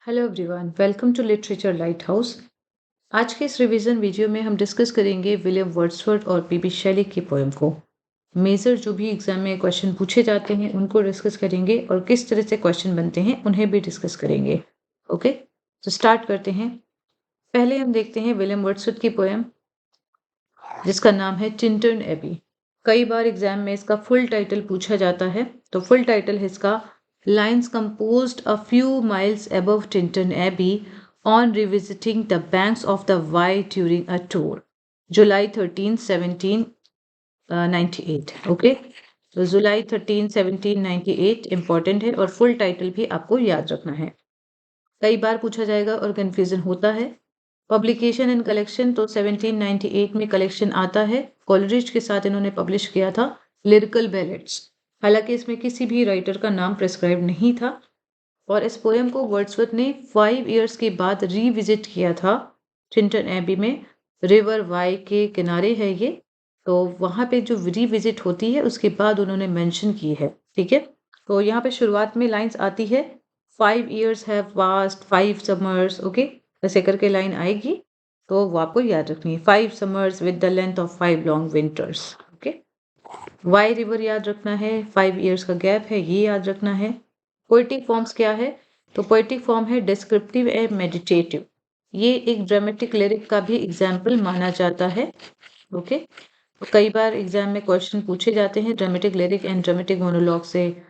Hello everyone, welcome to literature lighthouse. आज के इस रिवीजन वीडियो में हम डिस्कस करेंगे विलियम वर्ड्सवर्थ और पीबी शेली की पोएम को। मेजर जो भी एग्जाम में क्वेश्चन पूछे जाते हैं उनको डिस्कस करेंगे और किस तरह से क्वेश्चन बनते हैं उन्हें भी डिस्कस करेंगे। ओके, तो स्टार्ट करते हैं। पहले हम देखते हैं विलियम वर्ड्सवर्थ की पोएम जिसका नाम है टिंटन एबी। कई बार एग्जाम में इसका फुल टाइटल पूछा जाता है, तो फुल टाइटल है इसका Lines composed a few miles above Tinton Abbey on revisiting the banks of the Wye during a tour. July 13, 1798. Okay, तो जुलाई 13, 1798 इंपॉर्टेंट है और फुल टाइटल भी आपको याद रखना है। कई बार पूछा जाएगा और कंफ्यूजन होता है। पब्लिकेशन एंड कलेक्शन, तो 1798 में कलेक्शन आता है। कॉलरिज के साथ इन्होंने पब्लिश किया था लिरिकल बैलेट्स। हालांकि इसमें किसी भी राइटर का नाम प्रिस्क्राइब नहीं था और इस पोएम को वर्ड्सवर्थ ने 5 इयर्स के बाद रीविजिट किया था टिंटन एबी में। रिवर वाई के किनारे है ये, तो वहाँ पे जो रीविजिट होती है उसके बाद उन्होंने मेंशन की है। ठीक है, तो यहाँ पे शुरुआत में लाइंस आती है 5 years have passed 5 summers। Okay, ऐसे करके लाइन आएगी तो वो आपको याद रखनी है। 5 summers with the length of 5 long winters। Okay, Wye river याद रखना है, 5 इयर्स का गैप है ये याद रखना है। पोएटिक फॉर्म्स क्या है, तो पोएटिक फॉर्म है डिस्क्रिप्टिव एंड मेडिटेटिव। ये एक ड्रामेटिक लिरिक का भी एग्जाम्पल माना जाता है। ओके, तो कई बार एग्जाम में क्वेश्चन पूछे जाते हैं dramatic lyric and dramatic monologue से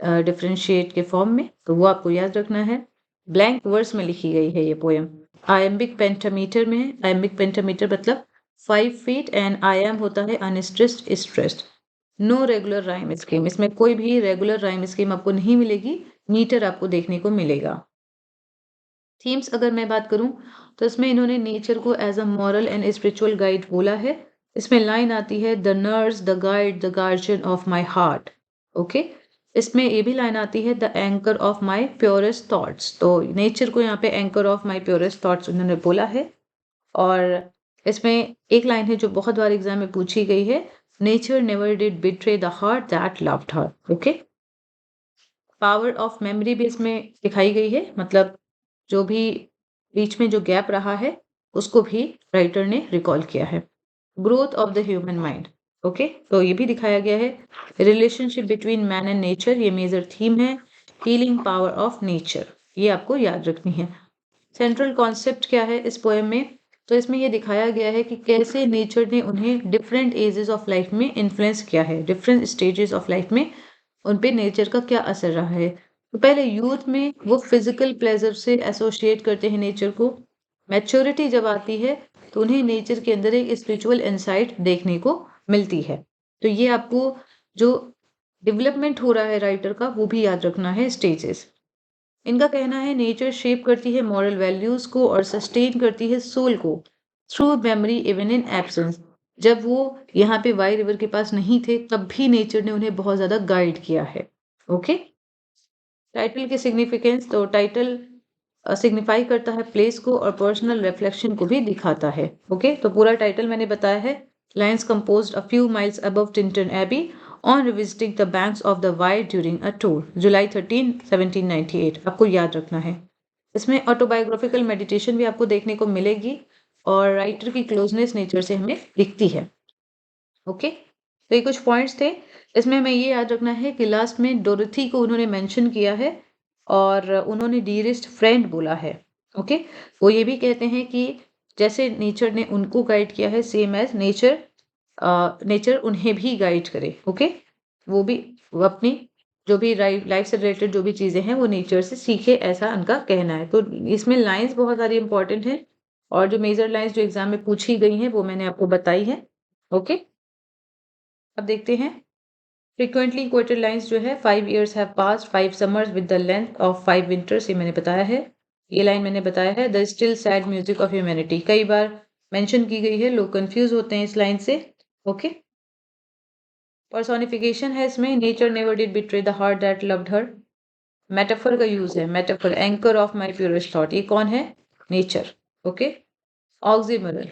डिफरेंशिएट के फॉर्म में, तो वो आपको याद रखना है। ब्लैंक वर्स में लिखी गई है ये पोएम। आयम्बिक पेंटामीटर में है। आयम्बिक पेंटामीटर मतलब 5 feet एंड आयाम होता है unstressed stressed. No regular rhyme scheme, इसमें कोई भी रेगुलर राइम स्कीम आपको नहीं मिलेगी, मीटर आपको देखने को मिलेगा। थीम्स अगर मैं बात करूं तो इसमें इन्होंने नेचर को as a moral and spiritual guide बोला है। इसमें लाइन आती है the nurse the guide the guardian of my heart. Okay, इसमें ये भी लाइन आती है the anchor of my purest thoughts. तो नेचर को यहाँ पे anchor of my purest thoughts उन्होंने बोला है। और इसमें एक लाइन है जो बहुत बार एग्जाम में पूछी गई है, nature never did betray the heart that loved her. Okay, power of memory भी इसमें दिखाई गई है, मतलब जो भी बीच में जो गैप रहा है उसको भी राइटर ने रिकॉल किया है। Growth of the human mind, okay, तो ये भी दिखाया गया है। Relationship between man and nature, ये मेजर थीम है। हीलिंग पावर ऑफ नेचर, ये आपको याद रखनी है। सेंट्रल कॉन्सेप्ट क्या है इस पोएम में, तो इसमें ये दिखाया गया है कि कैसे नेचर ने उन्हें डिफरेंट एजेस ऑफ लाइफ में इन्फ्लुएंस किया है, डिफरेंट स्टेजेस ऑफ लाइफ में उन पे नेचर का क्या असर रहा है। तो पहले यूथ में वो फिजिकल प्लेजर से एसोसिएट करते हैं नेचर को। मैच्योरिटी जब आती है तो उन्हें नेचर के अंदर एक स्पिरिचुअल इंसाइट देखने को मिलती है। तो ये आपको जो डेवलपमेंट हो रहा है राइटर का वो भी याद रखना है, स्टेजेस। इनका कहना है नेचर शेप करती है मॉरल वैल्यूज को और सस्टेन करती है सोल को through memory even in absence. जब वो यहाँ पे वाई रिवर के पास नहीं थे तब भी नेचर ने उन्हें बहुत ज्यादा गाइड किया है। ओके, टाइटल की सिग्निफिकेंस, तो टाइटल सिग्निफाई करता है प्लेस को और पर्सनल रिफ्लेक्शन को भी दिखाता है। ओके, तो पूरा टाइटल मैंने बताया है, lines composed a few miles above Tintern Abbey on revisiting the banks of the Wye during a tour, July 13, 1798। आपको याद रखना है। इसमें ऑटोबायोग्राफिकल मेडिटेशन भी आपको देखने को मिलेगी और राइटर की क्लोजनेस नेचर से हमें दिखती है। ओके, तो ये कुछ पॉइंट्स थे। इसमें हमें ये याद रखना है कि लास्ट में डोरथी को उन्होंने मेंशन किया है और उन्होंने डियरेस्ट फ्रेंड बोला है। ओके, वो ये भी कहते हैं कि जैसे नेचर ने उनको गाइड किया है सेम एज नेचर उन्हें भी गाइड करे। ओके, वो अपनी जो भी लाइफ से रिलेटेड जो भी चीज़ें हैं वो नेचर से सीखे, ऐसा उनका कहना है। तो इसमें लाइंस बहुत सारी इंपॉर्टेंट हैं और जो मेजर लाइंस जो एग्जाम में पूछी गई हैं वो मैंने आपको बताई है। ओके, अब देखते हैं फ्रीक्वेंटली क्वोटेड लाइंस जो है 5 years have passed 5 summers with the length of 5 winters, ये मैंने बताया है। ये लाइन मैंने बताया है the still sad music of humanity, कई बार मेंशन की गई है, लोग कंफ्यूज होते हैं इस लाइन से। ओके, पर्सोनिफिकेशन है इसमें, nature never did betray the heart that loved her. Metaphor का यूज है, metaphor anchor of my purest thought, ये कौन है, nature. Okay, oxymoron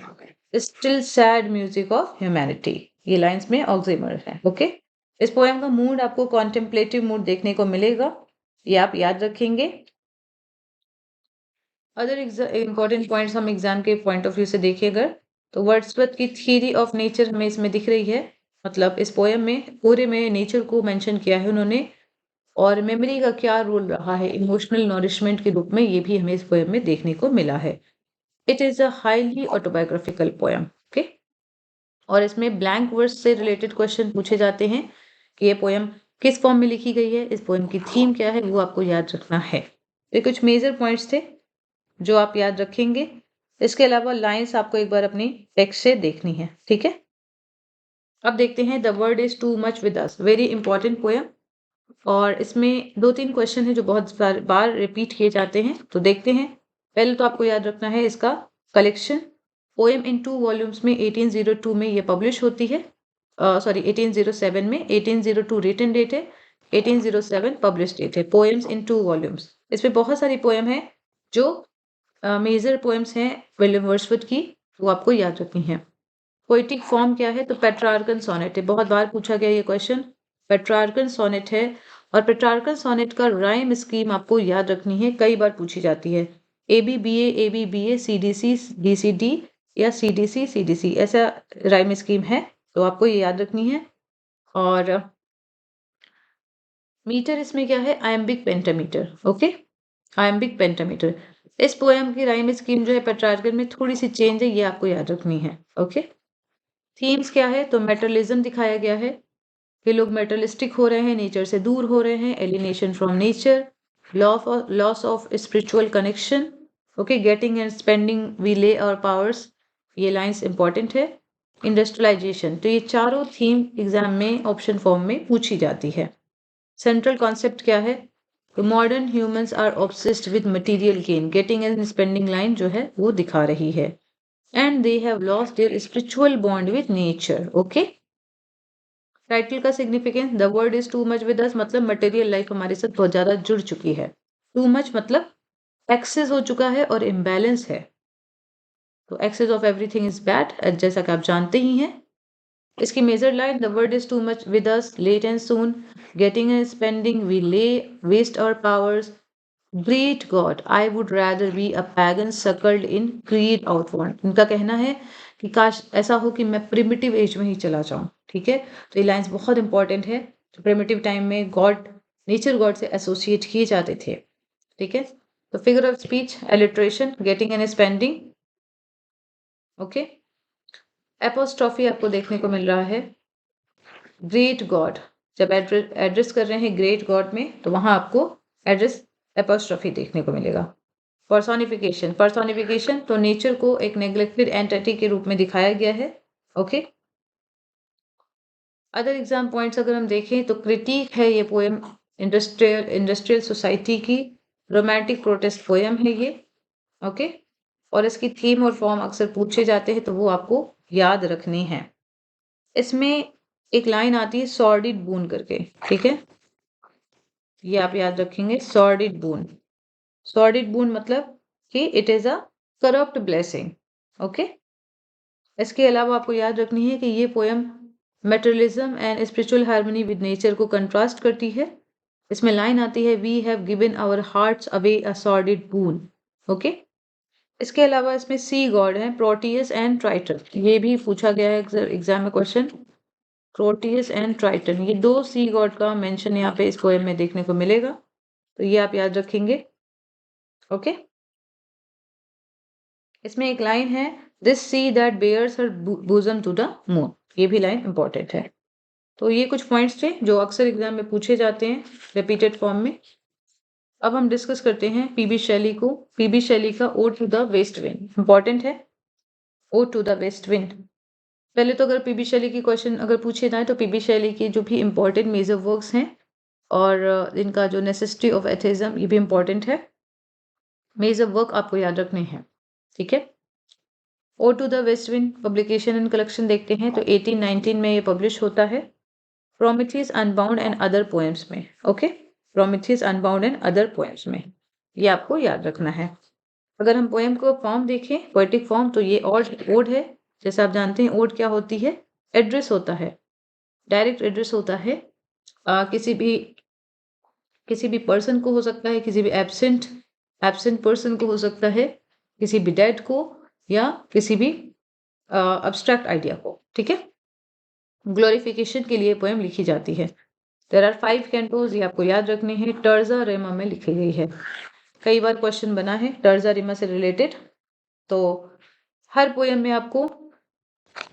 still sad music of humanity, ये लाइंस में ऑक्सीमरल है। ओके, इस पोएम का मूड आपको कॉन्टेम्पलेटिव मूड देखने को मिलेगा, ये आप याद रखेंगे। अदर इंपॉर्टेंट पॉइंट्स हम एग्जाम के पॉइंट ऑफ व्यू से देखें अगर, तो वर्ड्सवर्थ की थ्योरी ऑफ नेचर हमें इसमें दिख रही है। मतलब इस पोएम में पूरे में नेचर को मेंशन किया है उन्होंने, और मेमोरी का क्या रोल रहा है इमोशनल नॉरिशमेंट के रूप में, ये भी हमें इस पोएम में देखने को मिला है। It is a highly autobiographical poem. Okay, और इसमें ब्लैंक वर्स से रिलेटेड क्वेश्चन पूछे जाते हैं कि ये पोएम किस फॉर्म में लिखी गई है, इस पोएम की थीम क्या है, वो आपको याद रखना है। ये कुछ मेजर पॉइंट्स थे जो आप याद रखेंगे। इसके अलावा लाइंस आपको एक बार अपनी टेक्स्ट से देखनी है, ठीक है। अब देखते हैं the world is too much with us, very important poem, और इसमें 2-3 क्वेश्चन है जो बहुत बार रिपीट किए जाते हैं, तो देखते हैं। पहले तो आपको याद रखना है इसका कलेक्शन। पोएम इन 2 वॉल्यूम्स में 1802 में ये पब्लिश होती है, सॉरी 1807 में। 1802 रिटन डेट है, 1807 पब्लिश डेट है। पोएम्स इन 2 वॉल्यूम्स, इसमें बहुत सारी पोएम है जो मेजर पोएम्स हैं विलियम वर्ड्सवर्थ की, वो आपको याद रखनी है। पोइटिक फॉर्म क्या है, तो पेट्रार्कन सोनेट है, बहुत बार पूछा गया ये क्वेश्चन। पेट्रार्कन सोनेट है, और पेट्रार्कन सोनेट का राइम स्कीम आपको याद रखनी है, कई बार पूछी जाती है। ABBA CDC DCD या CDC CDC, ऐसा राइम स्कीम है, तो आपको ये याद रखनी है। और मीटर इसमें क्या है, iambic pentameter. Okay, iambic pentameter. इस पोएम की राइम स्कीम जो है पेट्रार्कन में थोड़ी सी चेंज है, ये आपको याद रखनी है। ओके, थीम्स क्या है, तो मेटरलिज्म दिखाया गया है कि लोग मेटरलिस्टिक हो रहे हैं, नेचर से दूर हो रहे हैं, alienation from nature, loss of spiritual connection. Okay, getting and spending we lay our powers, ये लाइंस इंपॉर्टेंट है। इंडस्ट्रियलाइजेशन, तो ये चारों थीम एग्जाम में ऑप्शन फॉर्म में पूछी जाती है। सेंट्रल कॉन्सेप्ट क्या है, तो modern humans are obsessed with material gain, getting and spending line जो है वो दिखा रही है। And they have lost their spiritual bond with nature. Okay, title का significance, the world is too much with अस, मतलब मटेरियल लाइफ हमारे साथ बहुत ज्यादा जुड़ चुकी है। टू मच मतलब एक्सेस हो चुका है और इम्बैलेंस है, तो excess of everything is bad, जैसा कि आप जानते ही हैं। इसकी major line, the world is too much with us, late and soon, getting and spending we lay waste our powers, great God I would rather be a pagan suckled in creed outward. इनका कहना है कि काश ऐसा हो कि मैं primitive as में ही चला जाऊं, ठीक है। तो ये लाइंस बहुत इंपॉर्टेंट है, तो प्रिमिटिव टाइम में गॉड, नेचर गॉड से एसोसिएट किए जाते थे, ठीक है। तो figure of speech, alliteration, getting and spending. Okay, apostrophe आपको देखने को मिल रहा है। ग्रेट गॉड, जब एड्रेस कर रहे हैं ग्रेट गॉड में, तो वहां आपको एड्रेस एपोस्ट्रॉफी देखने को मिलेगा। पर्सोनिफिकेशन, पर्सोनिफिकेशन तो नेचर को एक नेग्लेक्टेड एंटिटी के रूप में दिखाया गया है। ओके, अदर एग्जाम पॉइंट्स अगर हम देखें तो क्रिटिक है ये पोएम इंडस्ट्रियल सोसाइटी की, रोमांटिक प्रोटेस्ट पोएम है ये। ओके, और इसकी थीम और फॉर्म अक्सर पूछे जाते हैं, तो वो आपको याद रखनी है। इसमें एक लाइन आती है सॉर्डिड बून करके, ठीक है, ये आप याद रखेंगे, सॉर्डिड बून। सॉर्डिड बून मतलब कि it is a corrupt blessing. Okay, इसके अलावा आपको याद रखनी है कि ये poem materialism and spiritual harmony with nature को कंट्रास्ट करती है। इसमें लाइन आती है, we have given our hearts away a sordid boon. Okay, इसके अलावा इसमें सी गॉड है, प्रोटियस एंड ट्राइटन, ये भी पूछा गया है एग्जाम में क्वेश्चन। प्रोटियस एंड ट्राइटन, ये 2 सी गॉड का मेंशन यहाँ पे इस पोएम में देखने को मिलेगा, तो ये आप याद रखेंगे। ओके, इसमें एक लाइन है, this sea that bears her bosom to the moon, ये भी लाइन इंपॉर्टेंट है। तो ये कुछ पॉइंट्स थे जो अक्सर एग्जाम में पूछे जाते हैं रिपीटेड फॉर्म में। अब हम डिस्कस करते हैं पीबी शैली को। पीबी शैली का ode to the west wind important है। Ode to the west wind, पहले तो अगर पीबी शैली की क्वेश्चन अगर पूछे जाए तो पीबी शैली के जो भी इंपॉर्टेंट मेजर वर्क्स हैं और इनका जो नेसेसिटी ऑफ एथिज्म, ये भी इंपॉर्टेंट है। मेजर वर्क आपको याद रखने हैं, ठीक है। Ode to the west wind publication and collection देखते हैं तो 1819 में ये पब्लिश होता है, Prometheus unbound and other poems में। Okay, Prometheus unbound and other poems में, ये आपको याद रखना है। अगर हम पोएम को फॉर्म देखें, पोएटिक फॉर्म, तो ये ओड है। जैसे आप जानते हैं ओड क्या होती है, एड्रेस होता है, डायरेक्ट एड्रेस होता है किसी भी पर्सन को हो सकता है, किसी भी एब्सेंट एब्सेंट पर्सन को हो सकता है, किसी भी डेड को, या किसी भी अब्स्ट्रैक्ट आइडिया को। ठीक है, ग्लोरिफिकेशन के लिए पोएम लिखी जाती है। देयर आर 5 कैंटोज, ये आपको याद रखने हैं। टर्जा रेमा में लिखी गई है। कई बार क्वेश्चन बना है टर्जा रेमा से रिलेटेड। तो हर पोएम में आपको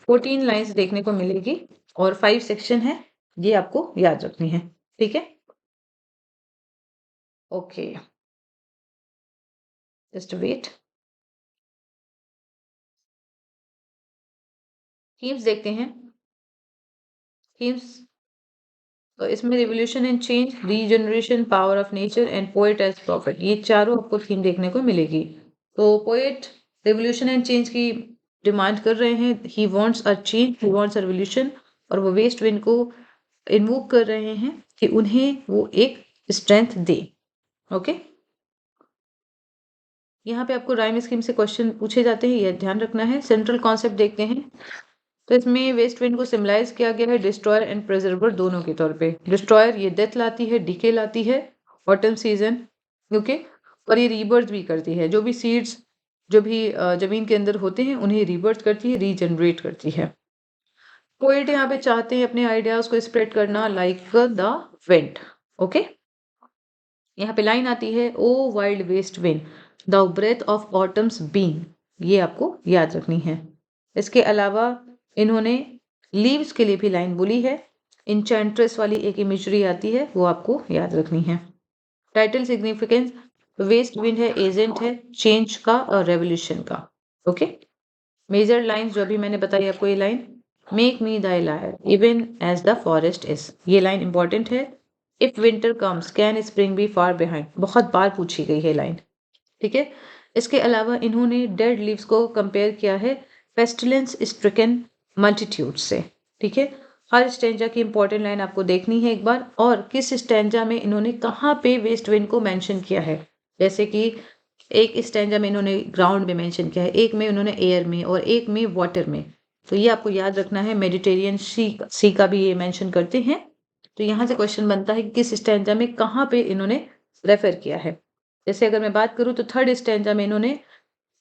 14 लाइंस देखने को मिलेगी और 5 सेक्शन है, ये आपको याद रखनी है। ठीक है, ओके, जस्ट वेट। थीम्स देखते हैं। थीम्स, तो इसमें revolution and change, regeneration, power of nature and poet as prophet, ये चारों आपको थीम देखने को मिलेगी। तो पोएट रिवोल्यूशन एंड चेंज की डिमांड कर रहे हैं। He wants a change, he wants a revolution, और वो वेस्ट विंड को इन्वोक कर रहे हैं कि उन्हें वो एक स्ट्रेंथ दे। ओके, यहाँ पे आपको राइम स्कीम से क्वेश्चन पूछे जाते हैं, यह ध्यान रखना है। सेंट्रल कॉन्सेप्ट देखते हैं। तो इसमें वेस्ट विंड को सिम्बलाइज किया गया है डिस्ट्रॉयर एंड प्रिजर्वर दोनों के तौर पे। डिस्ट्रॉयर ये डेथ लाती है, डीके लाती है, ऑटम सीजन, ओके, और ये रीबर्थ भी करती है। जो भी सीड्स जो भी जमीन के अंदर होते हैं उन्हें रीबर्थ करती है, रीजनरेट करती है। पोएट यहाँ पे चाहते हैं अपने आइडियाज को स्प्रेड करना लाइक द विंड। ओके, यहाँ पे लाइन आती है, O wild west wind the breath of autumn's being, ये आपको याद रखनी है। इसके अलावा इन्होंने लीव्स के लिए भी लाइन बोली है। इंचेंट्रेस वाली एक इमेजरी आती है, वो आपको याद रखनी है। टाइटल सिग्निफिकेंस, वेस्ट विंड है, एजेंट है चेंज का और रेवोल्यूशन का। ओके, मेजर लाइंस जो अभी मैंने बताई आपको, ये line, make me thy lyre even as the forest is, ये लाइन इंपॉर्टेंट है। If winter comes can spring be far behind, बहुत बार पूछी गई है लाइन। ठीक है, इसके अलावा इन्होंने डेड लीव्स को कंपेयर किया है पेस्टिलेंस स्ट्रिकन मल्टीट्यूड से। ठीक है, हर स्टेंजा की इंपॉर्टेंट लाइन आपको देखनी है एक बार, और किस स्टेंजा में इन्होंने कहाँ पे वेस्ट विंड को मेंशन किया है। जैसे कि एक स्टेंजा में इन्होंने ग्राउंड में मेंशन किया है, एक में उन्होंने एयर में, और एक में वाटर में। तो ये आपको याद रखना है। मेडिटेरियन सी का भी ये मेंशन करते हैं। तो यहाँ से क्वेश्चन बनता है कि किस स्टेंजा में कहाँ पे इन्होंने रेफर किया है। जैसे अगर मैं बात करूँ तो थर्ड स्टेंजा में इन्होंने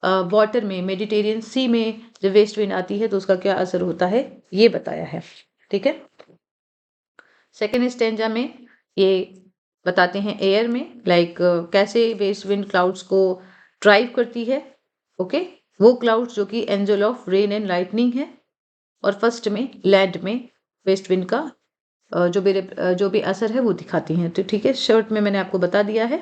वाटर में, मेडिटेरियन सी में जब वेस्ट विंड आती है तो उसका क्या असर होता है ये बताया है। ठीक है, सेकेंड स्टेंजा में ये बताते हैं एयर में, लाइक कैसे वेस्ट विंड क्लाउड्स को ड्राइव करती है। ओके, वो क्लाउड्स जो कि angel of rain and lightning है। और फर्स्ट में लैंड में वेस्ट विंड का जो भी असर है वो दिखाती हैं। तो ठीक है, शॉर्ट में मैंने आपको बता दिया है।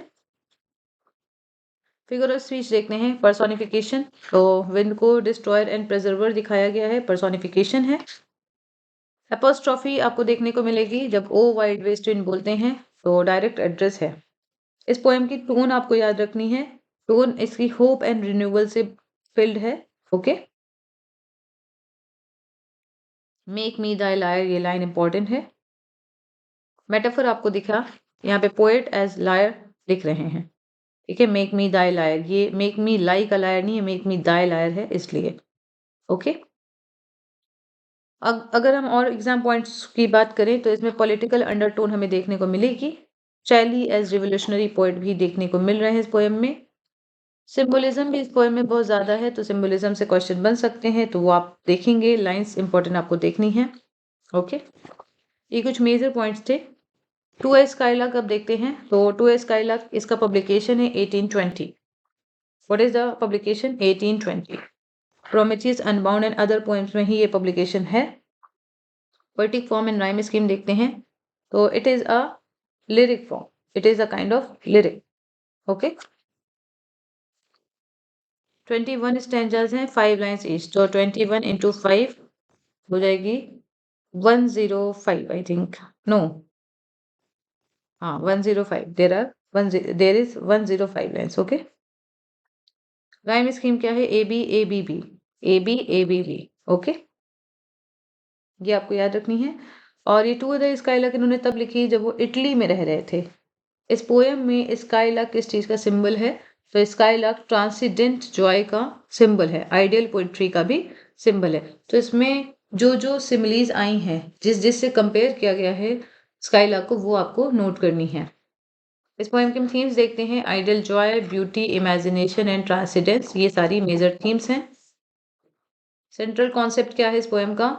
फिगर ऑफ स्पीच देखते हैं। पर्सोनिफिकेशन, तो विंड को डिस्ट्रॉयर एंड प्रिजर्वर दिखाया गया है, पर्सोनिफिकेशन है। एपोस्ट्रॉफी आपको देखने को मिलेगी जब ओ वाइल्ड वेस्ट विंड बोलते हैं, तो डायरेक्ट एड्रेस है। इस पोएम की टोन आपको याद रखनी है। टोन इसकी होप एंड रिन्यूअल से फिल्ड है। Okay, make me thy lawyer, ये लाइन इंपॉर्टेंट है। मेटाफर आपको दिखा, यहाँ पे पोएट एज लायर लिख रहे हैं। ठीक है, मेक मी दाई लायर, ये मेक मी लाई का लायर नहीं है, मेक मी दाई लायर है इसलिए। ओके, अगर हम और एग्जाम पॉइंट्स की बात करें तो इसमें पॉलिटिकल अंडरटोन हमें देखने को मिलेगी। शैली एज रिवोल्यूशनरी पोएट भी देखने को मिल रहे हैं इस पोएम में। सिंबोलिज्म भी इस पोएम में बहुत ज्यादा है, तो सिंबोलिज्म से क्वेश्चन बन सकते हैं, तो वो आप देखेंगे। लाइंस इंपॉर्टेंट आपको देखनी है। ओके, ये कुछ मेजर पॉइंट्स थे। टू ए स्काईलार्क अब देखते हैं। तो टू ए स्काईलार्क इसका पब्लिकेशन है 1820। What is the publication? 1820। Prometheus, unbound and other poems में ही ये पब्लिकेशन है। Poetic form and rhyme scheme देखते हैं। तो it is a lyric form, it is a kind of lyric. Okay, 21 stanzas हैं, 5 lines each, तो 21 into 5 हो जाएगी 105 आई थिंक। नो, हाँ 105। There is 105 lines. Okay, rhyme scheme क्या है? A B A B B, A B A B B. Okay, ये आपको याद रखनी है। और ये टू द स्काईलार्क इन्होंने तब लिखी जब वो इटली में रह रहे थे। इस पोएम में स्काईलार्क किस चीज का सिंबल है? तो स्काईलार्क ट्रांसीडेंट जॉय का सिंबल है, आइडियल पोइट्री का भी सिंबल है। तो इसमें जो जो सिमिलीज आई हैं, जिससे कंपेयर किया गया है स्काईलार्क को, वो आपको नोट करनी है। इस पोएम की थीम्स देखते हैं। Ideal Joy, beauty, imagination and transcendence, ये सारी मेजर थीम्स हैं। सेंट्रल कॉन्सेप्ट क्या है इस पोएम का?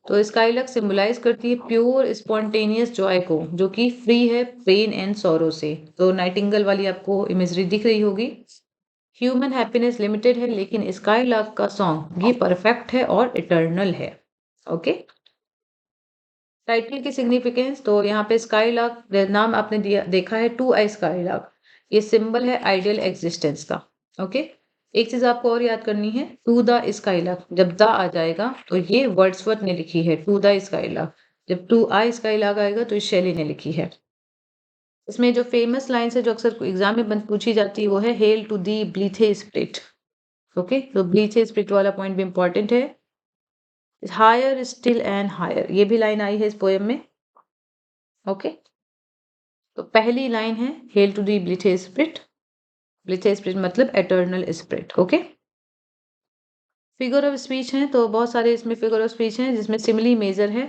तो स्काईलक सिंबलाइज करती है प्योर स्पॉन्टेनियस जॉय को, जो कि फ्री है पेन एंड सॉरो से। तो नाइटिंगेल वाली आपको इमेजरी दिख रही होगी। ह्यूमन हैप्पीनेस लिमिटेड है, लेकिन स्काईलक का सॉन्ग ये परफेक्ट है और इटर्नल है। ओके। टाइटल की सिग्निफिकेंस, तो यहाँ पे स्काईलक नाम आपने दिया देखा है, टू आई स्काईलक, ये सिंबल है आइडियल एग्जिस्टेंस का। ओके। एक चीज आपको और याद करनी है, टू द स्काईलक, जब द आ जाएगा तो ये वर्ड्सवर्थ ने लिखी है टू द स्काईलक। जब टू आई स्काईलक आएगा तो शैली ने लिखी है। इसमें जो फेमस लाइन्स है जो अक्सर एग्जाम में पूछी जाती है वो है hail to thee blithe spirit. Okay, तो ब्लीथे स्प्रिट वाला पॉइंट भी इंपॉर्टेंट है। हायर स्टिल एंड हायर, ये भी लाइन आई है इस पोएम में। ओके, तो पहली लाइन है hail to thee blithe spirit. Blithe spirit मतलब eternal spirit. Okay. Figure of speech है, तो बहुत सारे इसमें फिगर ऑफ स्पीच हैं जिसमें सिमिली मेजर है।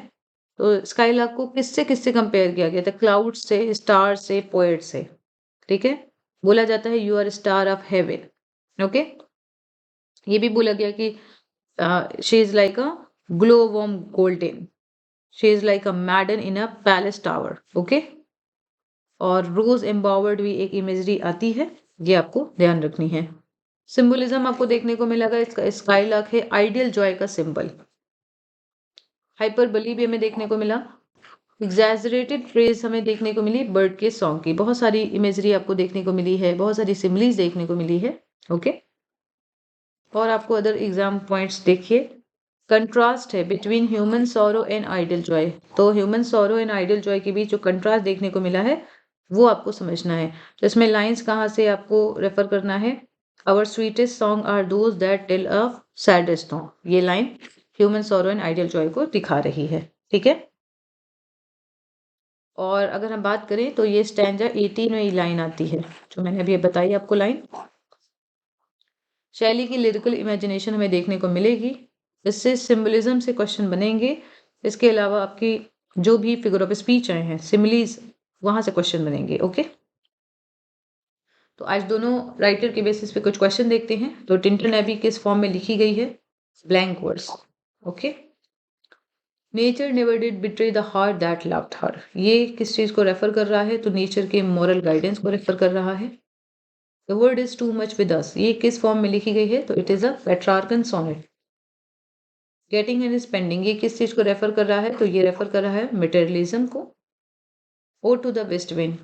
तो स्काईलक को किससे किससे कंपेयर किया गया था? क्लाउड से, स्टार से, पोएट से। ठीक है, बोला जाता है you are star of heaven. Okay, ये भी बोला गया कि she is like a glow warm golden, she is like a maiden in a palace tower. Okay, और रोज एम्बावर्ड भी एक इमेजरी आती है, ये आपको ध्यान रखनी है। सिंबलिज्म आपको देखने को मिलेगा, इसका स्काईलक है आइडियल जॉय का सिंबल। हाइपरबली भी हमें देखने को मिला। एग्जैजरेटेड फ्रेज हमें देखने को मिली बर्ड के सॉन्ग की। बहुत सारी इमेजरी आपको देखने को मिली है, बहुत सारी सिमिलीज देखने को मिली है। ओके, और आपको अदर एग्जाम पॉइंट्स देखिए। कंट्रास्ट है between human sorrow and ideal joy. तो human sorrow and ideal joy के बीच जो कंट्रास्ट देखने को मिला है वो आपको समझना है। तो इसमें लाइंस कहाँ से आपको रेफर करना है? Our sweetest song are those that tell a saddest song, ये line human sorrow and ideal joy को दिखा रही है। ठीक है, और अगर हम बात करें तो ये स्टैंजा 18 में ये लाइन आती है जो मैंने अभी बताई आपको लाइन। शैली की लिरिकल इमेजिनेशन हमें देखने को मिलेगी, इससे सिंबलिज्म से क्वेश्चन बनेंगे। इसके अलावा आपकी जो भी फिगर ऑफ स्पीच आए हैं, सिमिलीज, वहां से क्वेश्चन बनेंगे। ओके, तो आज दोनों राइटर के बेसिस पे कुछ क्वेश्चन देखते हैं। तो टिंटन एबी किस फॉर्म में लिखी गई है? Blank words. Okay, nature never did betray the heart that loved हर, ये किस चीज को रेफर कर रहा है? तो नेचर के मॉरल गाइडेंस को रेफर कर रहा है। The world is too much with us, ये किस फॉर्म में लिखी गई है? तो it is a Petrarchan sonnet. Getting and spending, ये किस चीज को रेफर कर रहा है? तो ये रेफर कर रहा है मटेरियलिज्म को। O to the west wind,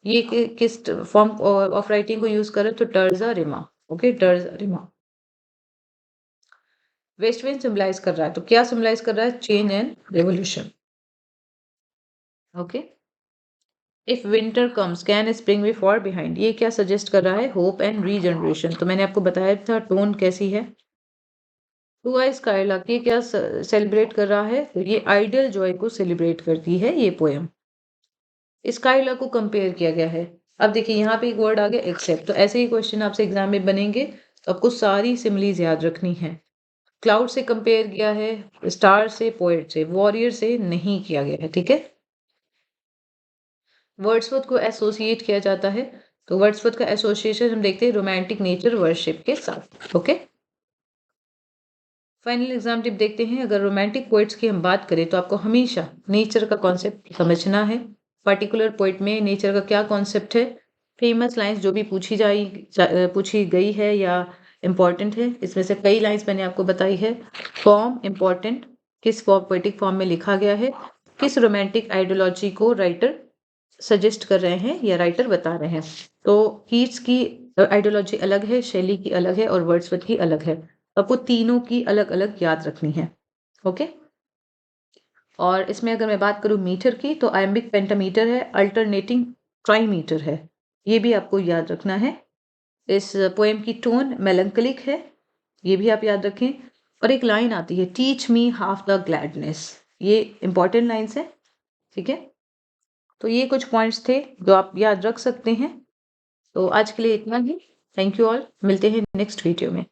ये किस फॉर्म ऑफ राइटिंग को यूज कर रहा है? तो terza rima. Okay, terza rima. West wind symbolize कर रहा है, तो क्या सिंबलाइज कर रहा है? Change and revolution. Okay, if winter comes can spring be far behind, ये क्या सजेस्ट कर रहा है? Hope and regeneration. तो मैंने आपको बताया था टोन कैसी है। टू आई स्काईलक, ये क्या सेलिब्रेट कर रहा है? तो ये आइडियल जॉय को सेलिब्रेट करती है ये पोएम। स्काईलक को कंपेयर किया गया है। अब देखिए यहाँ पे एक वर्ड आ गया एक्सेप्ट, तो ऐसे ही क्वेश्चन आपसे एग्जाम में बनेंगे, तो आपको सारी सिमिलीज याद रखनी है। क्लाउड से कंपेयर किया है, स्टार से, पोएट से, वॉरियर से नहीं किया गया है। ठीक है, वर्ड्सवर्थ को एसोसिएट किया जाता है, तो वर्ड्सवर्थ का एसोसिएशन हम देखते हैं रोमांटिक नेचर वर्शिप के साथ। ओके, फाइनल एग्जाम टिप देखते हैं। अगर रोमांटिक पोइट्स की हम बात करें तो आपको हमेशा नेचर का कॉन्सेप्ट समझना है। पर्टिकुलर पोइट में नेचर का क्या कॉन्सेप्ट है, फेमस लाइंस जो भी पूछी गई है या इम्पॉर्टेंट है, इसमें से कई लाइंस मैंने आपको बताई है। फॉर्म इम्पॉर्टेंट, किस पोएटिक फॉर्म में लिखा गया है, किस रोमांटिक आइडियोलॉजी को राइटर सजेस्ट कर रहे हैं या राइटर बता रहे हैं। तो कीट्स की आइडियोलॉजी अलग है, शैली की अलग है और वर्ड्सवर्थ की अलग है। आपको तीनों की अलग अलग याद रखनी है। ओके, और इसमें अगर मैं बात करूं मीटर की, तो आयम्बिक पेंटामीटर है, अल्टरनेटिंग ट्राईमीटर है, ये भी आपको याद रखना है। इस पोएम की टोन मेलंकलिक है, ये भी आप याद रखें। और एक लाइन आती है teach me half the gladness, ये इंपॉर्टेंट लाइन्स है। ठीक है, तो ये कुछ पॉइंट्स थे जो आप याद रख सकते हैं। तो आज के लिए इतना ही। थैंक यू ऑल, मिलते हैं नेक्स्ट वीडियो में।